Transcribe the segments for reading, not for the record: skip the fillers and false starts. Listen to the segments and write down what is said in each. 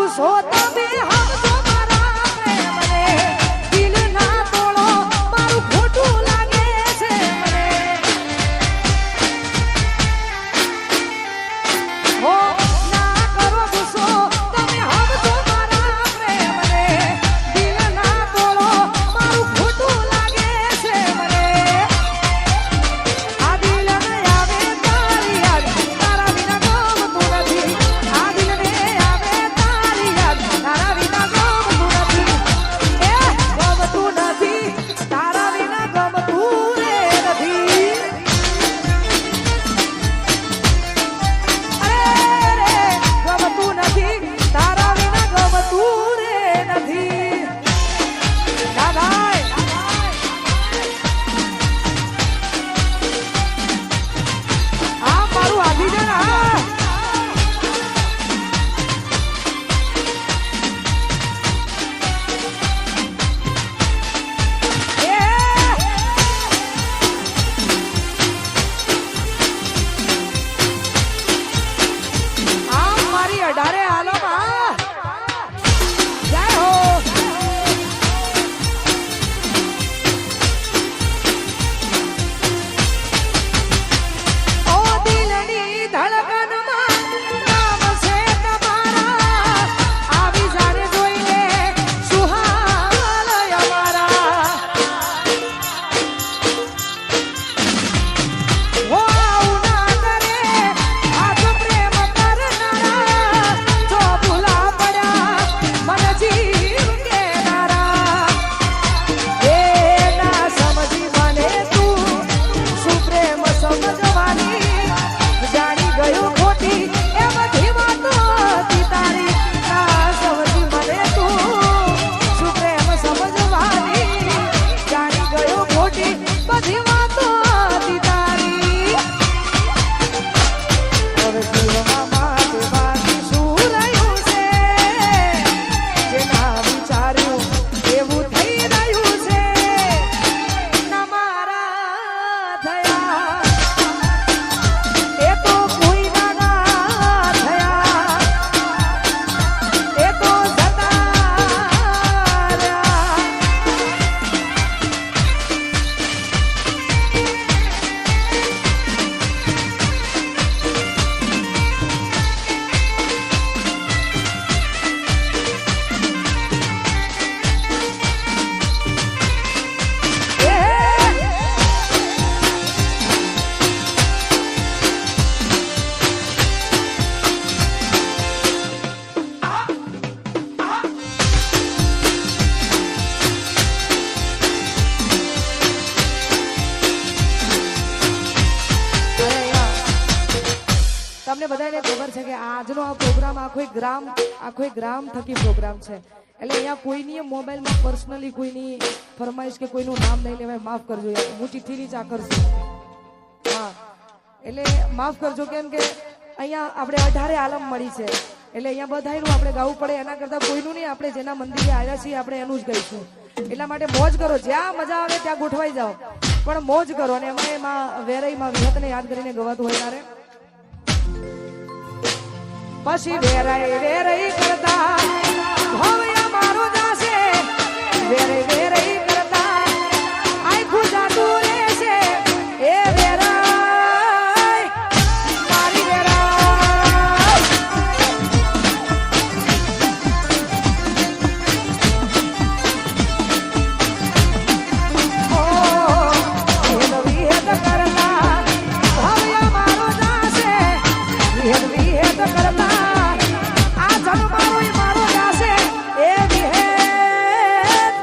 ગુસ્સો તમે સમજો મારા પ્રેમને દિલ ના તોડો મારું ખોટું લાગે છે મને હો ના કરો ગુસ્સો તમે સમજો મારા પ્રેમને દિલ ના તોડો મારું ખોટું લાગે છે મને આ દિલ ને આવે તારી યાદ તારા વિના ગમતું નથી આ દિલ ને આવે તારી યાદ તારા વિના ગમતું નથી ગમતું નથી તારા વિના ગમતું રે નથી અરે રે ગમતું નથી તારા વિના ગમતું રે નથી ના ભાઈ આ મારું આધી જણ મારી અઢારે આલોમાં જય હો ઓ દિલની ધડકનમાં નામ છે તમારા આવી જાણે જોઈને સુહાલ અમારા હો આવું ના કરે આજ પ્રેમ કરનારા જો ભૂલા પડ્યા મન જીવ કેનારા એ ના સમજી મને તું શું પ્રેમ સમજવાની જાણી ગયું ખોટી એ બધી વાતો હતી તારી ના સમજી મને તું શું પ્રેમ સમજવાની જાણી ગયું ખોટી બધી વાતો હતી તારી હવે જીવવા માટે બાકી શું રહ્યું છે જે ના વિચાર્યું એવું થઈ રહ્યું છે ના મારા થયા એ તો કોઈ ના થયા એ તો જતા રહ્યા તમને બધાને ખબર છે કે આજનો આ પ્રોગ્રામ આખો ગ્રામ થકી પ્રોગ્રામ છે એટલે અહીંયા કોઈની મોબાઈલમાં પર્સનલી કોઈની ફરમાઈશ કે કોઈનું નામ નહીં લેવાય માફ કરજો યાર હું ચિઠ્ઠીની ચાકર છું હા એટલે માફ કરજો કેમ કે અહીંયા આપણે 18 આલમ મળી છે એટલે અહીંયા બધાયનું આપણે ગાવું પડે એના કરતાં કોઈનું નહીં આપણે જેના મંદિરે આવ્યા છીએ આપણે એનું જ ગાઈશું એટલા માટે મોજ કરો જ્યાં મજા આવે ત્યાં ગોઠવાઈ જાઓ પણ મોજ કરો અને એમાં વેરાઈમાં વિહતને યાદ કરીને ગવાતું હોય ત્યારે પછી વેરાઈ કરતા ભવ્ય મારો જાશે વેરાઈ કરતા આખું જાતું રહેશે એ વેરાઈ મારી વેરાઈ ઓ વિહેદ કરતા ભવ્ય મારો જાશે વિહેદ કરતા મારો જાશે એ વિહેદ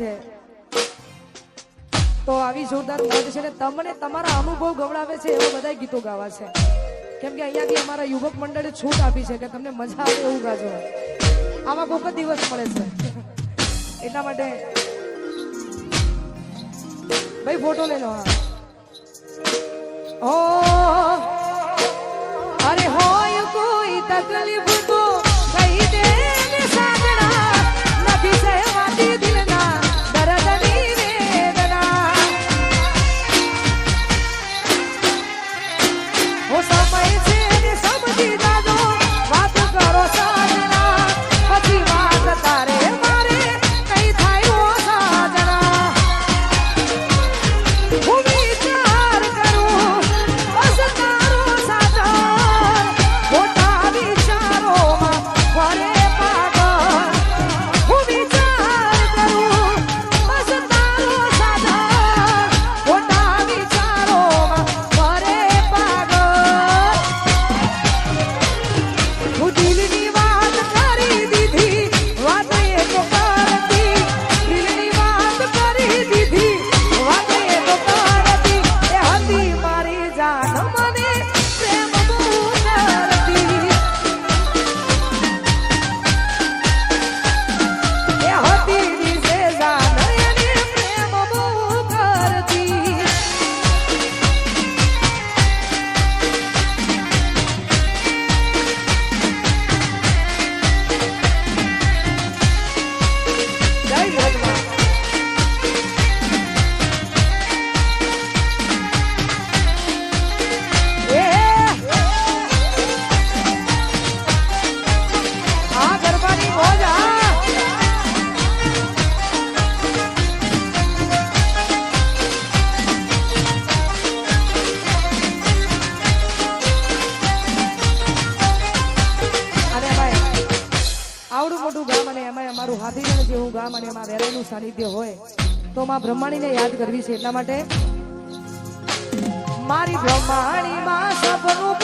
છે. તો આવી જોરદાર મોજ છે ને તમને તમારા અનુભવ ગવડાવે છે એવા બધા ગીતો ગાવા છે. કેમ કે અહીંયાથી અમારા યુવક મંડળે છૂટ આપી છે કે તમને મજા આવે એવું ગાજો. આવા કોઈક જ દિવસ મળે છે એટલા માટે ભાઈ ફોટો લઈ લો. ઓ અરે હોય કોઈ તકલીફ તો કહી દે ને સાંજણા, નથી સહેવાતી દિલના દર્દની વેદના. ઓ સમય છે ને સમજી જાજો, વાત કરો સાંજણા, પછી વાત તારે મારે કઈ થાય ઓ સાંજણા. હું વિચાર કરું બસ તારો સાજો, મોટા વિચારોમાં ફરે પાગલ. હું વિચાર કરું બસ તારો સાજો, મોટા વિચારોમાં ફરે પાગલ. હું દિલની વાત કરી દીધી, વાત એક કરતી, દિલની વાત કરી દીધી, વાત એક કરતી. એ હતી મારી જાન મને પ્રેમ બહુ કરતી, એ હતી દિશે જાન એને પ્રેમ બહુ કરતી. જય ભગવાન. એ આ ગરબાની મોજ આ. અને ભાઈ આવડું મોટું ગામ અને એમાં અમારું હાથીગણ જેવું ગામ અને એમાં વેરાયનું સાનિધ્ય હોય તો માં બ્રહ્માણીને યાદ કરવી છે. એટલા માટે મારી બ્રહ્માણીમાં સપનું